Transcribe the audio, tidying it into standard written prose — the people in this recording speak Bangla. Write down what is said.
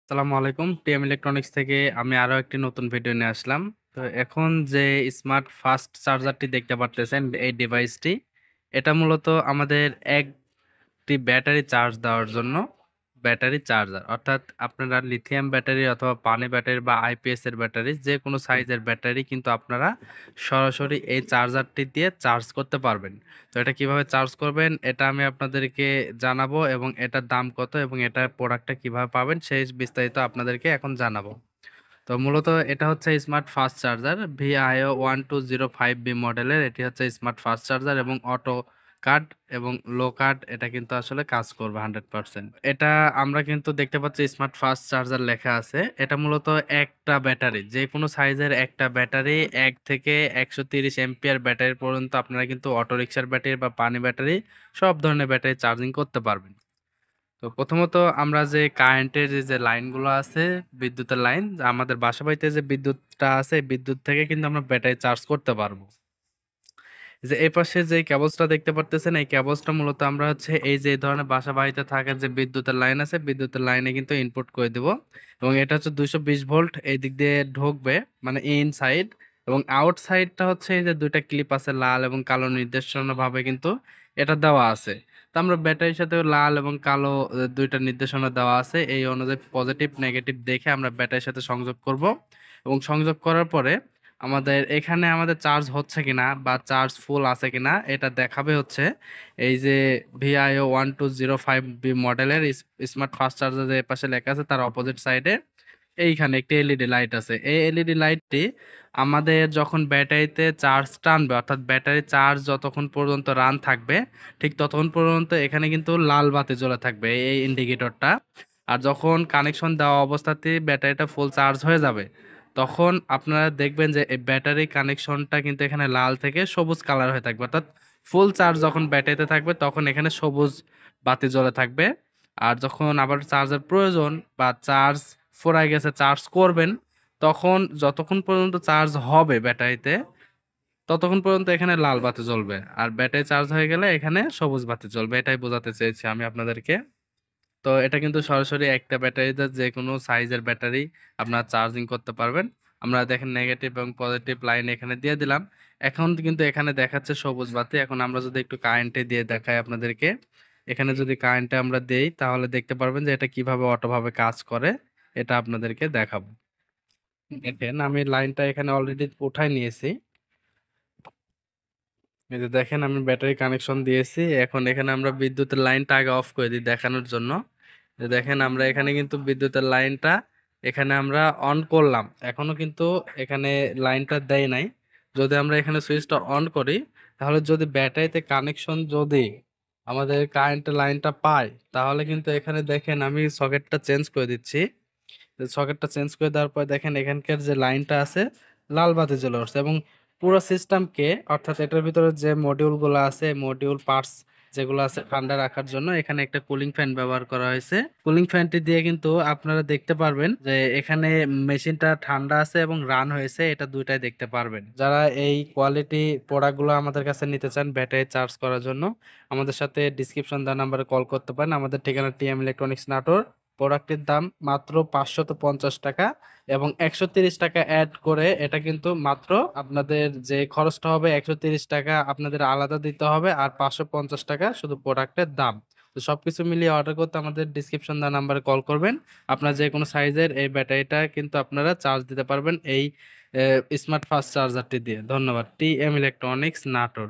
আসসালামু আলাইকুম। টিএম ইলেকট্রনিক্স থেকে আমি আরো একটি নতুন ভিডিও নিয়ে আসলাম। তো এখন যে স্মার্ট ফাস্ট চার্জারটি দেখতে পারতেছেন, এই ডিভাইসটি এটা মূলত আমাদের একটি ব্যাটারি চার্জ দেওয়ার জন্য ব্যাটারি চার্জার, অর্থাৎ আপনারা লিথিয়াম ব্যাটারি অথবা পানি ব্যাটারি বা আইপিএস এর ব্যাটারি, যে কোনো সাইজের ব্যাটারি কিন্তু আপনারা সরাসরি এই চার্জারটি দিয়ে চার্জ করতে পারবেন। তো এটা কিভাবে চার্জ করবেন এটা আমি আপনাদেরকে জানাবো, এবং এটার দাম কত এবং এটার প্রোডাক্টটা কিভাবে পাবেন সেই বিস্তারিত আপনাদেরকে এখন জানাবো। তো মূলত এটা হচ্ছে smart fast charger VIO 1205B মডেলের। এটি হচ্ছে স্মার্ট ফাস্ট চার্জার এবং অটো কাট এবং লো কাট, এটা কিন্তু আসলে কাজ করবে 100%। এটা আমরা কিন্তু দেখতে পাচ্ছি স্মার্ট ফাস্ট চার্জার লেখা আছে। এটা মূলত একটা ব্যাটারি, যে কোনো সাইজের একটা ব্যাটারি, 1 থেকে 130 এম্পিয়ার ব্যাটারি পর্যন্ত আপনারা কিন্তু অটো রিক্সার ব্যাটারি বা পানি ব্যাটারি সব ধরনের ব্যাটারি চার্জিং করতে পারবেন। তো প্রথমত আমরা যে কারেন্টের যে লাইনগুলো আছে, বিদ্যুতের লাইন, আমাদের বাসা বাড়িতে যে বিদ্যুৎটা আছে, এই বিদ্যুৎ থেকে কিন্তু আমরা ব্যাটারি চার্জ করতে পারবো। যে এই পাশে যে কেবলসটা দেখতে পারতেছেন, এই কেবলসটা মূলত আমরা হচ্ছে এই যে এই ধরনের বাসা বাড়িতে থাকে যে বিদ্যুতের লাইন আছে, বিদ্যুতের লাইনে কিন্তু ইনপুট করে দিব। এবং এটা হচ্ছে 220 ভোল্ট এই দিক দিয়ে ঢুকবে, মানে ইনসাইড। এবং আউট সাইডটা হচ্ছে এই যে দুইটা ক্লিপ আছে, লাল এবং কালো নির্দেশনা ভাবে কিন্তু এটা দেওয়া আছে। তো আমরা ব্যাটারির সাথে লাল এবং কালো দুইটা নির্দেশনা দেওয়া আছে, এই অনুযায়ী পজিটিভ নেগেটিভ দেখে আমরা ব্যাটারির সাথে সংযোগ করব। এবং সংযোগ করার পরে আমাদের এখানে আমাদের চার্জ হচ্ছে কিনা বা চার্জ ফুল আছে কিনা এটা দেখাবে হচ্ছে এই যে VIO 1205B মডেলের স্মার্ট ফাস্ট চার্জার যে পাশে লেখা আছে তার অপোজিট সাইডে এইখানে একটি এলইডি লাইট আছে। এই এলইডি লাইটটি আমাদের যখন ব্যাটারিতে চার্জ টানবে, অর্থাৎ ব্যাটারি চার্জ যতক্ষণ পর্যন্ত রান থাকবে ঠিক ততক্ষণ পর্যন্ত এখানে কিন্তু লাল বাতি জ্বলে থাকবে, এই ইন্ডিকেটরটা। আর যখন কানেকশন দেওয়া অবস্থাতে ব্যাটারিটা ফুল চার্জ হয়ে যাবে, তখন আপনারা দেখবেন যে এই ব্যাটারি কানেকশনটা কিন্তু এখানে লাল থেকে সবুজ কালার হয়ে থাকবে, অর্থাৎ ফুল চার্জ যখন ব্যাটারিতে থাকবে তখন এখানে সবুজ বাতি জ্বলে থাকবে। আর যখন আবার চার্জের প্রয়োজন বা চার্জ ফুরায় গেছে, চার্জ করবেন, তখন যতক্ষণ পর্যন্ত চার্জ হবে ব্যাটারিতে ততক্ষণ পর্যন্ত এখানে লাল বাতি জ্বলবে, আর ব্যাটারি চার্জ হয়ে গেলে এখানে সবুজ বাতি জ্বলবে। এটাই বোঝাতে চেয়েছি আমি আপনাদেরকে। তো এটা কিন্তু সরাসরি একটা ব্যাটারিতে যে কোনো সাইজের ব্যাটারি আপনারা চার্জিং করতে পারবেন। আমরা দেখেন নেগেটিভ এবং পজিটিভ লাইন এখানে দিয়ে দিলাম। এখন কিন্তু এখানে দেখাচ্ছে সবুজ বাতি। এখন আমরা যদি একটু কারেন্টে দিয়ে দেখাই আপনাদেরকে, এখানে যদি কারেন্টে আমরা দেই তাহলে দেখতে পারবেন যে এটা কিভাবে অটোভাবে কাজ করে, এটা আপনাদেরকে দেখাবো। দেখেন আমি লাইনটা এখানে অলরেডি উঠাই নিয়েছি। এই যে দেখেন আমি ব্যাটারি কানেকশন দিয়েছি। এখন এখানে আমরা বিদ্যুতের লাইনটা আগে অফ করে দিই দেখানোর জন্য। যে দেখেন আমরা এখানে কিন্তু বিদ্যুতের লাইনটা এখানে আমরা অন করলাম, এখনো কিন্তু এখানে লাইনটা দেয় নাই। যদি আমরা এখানে সুইচটা অন করি তাহলে যদি ব্যাটারিতে কানেকশন যদি আমাদের কারেন্টের লাইনটা পায়, তাহলে কিন্তু এখানে দেখেন আমি সকেটটা চেঞ্জ করে দিচ্ছি। সকেটটা চেঞ্জ করে দেওয়ার পর দেখেন এখানকার যে লাইনটা আছে লাল বাতি জ্বলে উঠছে। এবং পুরো সিস্টেমকে, অর্থাৎ এটার ভিতরে যে মডিউলগুলো আছে, মডিউল পার্টস যেগুলো আছে ঠান্ডা রাখার জন্য, এখানে একটা কুলিং ফ্যান ব্যবহার করা হয়েছে। কুলিং ফ্যানটি দিয়ে কিন্তু আপনারা দেখতে পারবেন যে এখানে মেশিনটা ঠান্ডা আছে এবং রান হয়েছে, এটা দুইটাই দেখতে পারবেন। যারা এই কোয়ালিটি প্রোডাক্টগুলো আমাদের কাছে নিতে চান ব্যাটারি চার্জ করার জন্য, আমাদের সাথে ডিসক্রিপশন দেওয়া নাম্বারে কল করতে পারেন। আমাদের ঠিকানা টিএম ইলেকট্রনিক্স নাটোর। প্রোডাক্টের দাম মাত্র 550 টাকা, এবং 130 টাকা অ্যাড করে এটা কিন্তু মাত্র আপনাদের যে খরচটা হবে 130 টাকা আপনাদের আলাদা দিতে হবে, আর 550 টাকা শুধু প্রোডাক্টের দাম। তো সবকিছু মিলিয়ে অর্ডার করতে আমাদের ডিসক্রিপশন দেওয়া নাম্বারে কল করবেন। আপনার যে কোনো সাইজের এই ব্যাটারিটা কিন্তু আপনারা চার্জ দিতে পারবেন এই স্মার্ট ফাস্ট চার্জারটি দিয়ে। ধন্যবাদ। TM electronics Natore.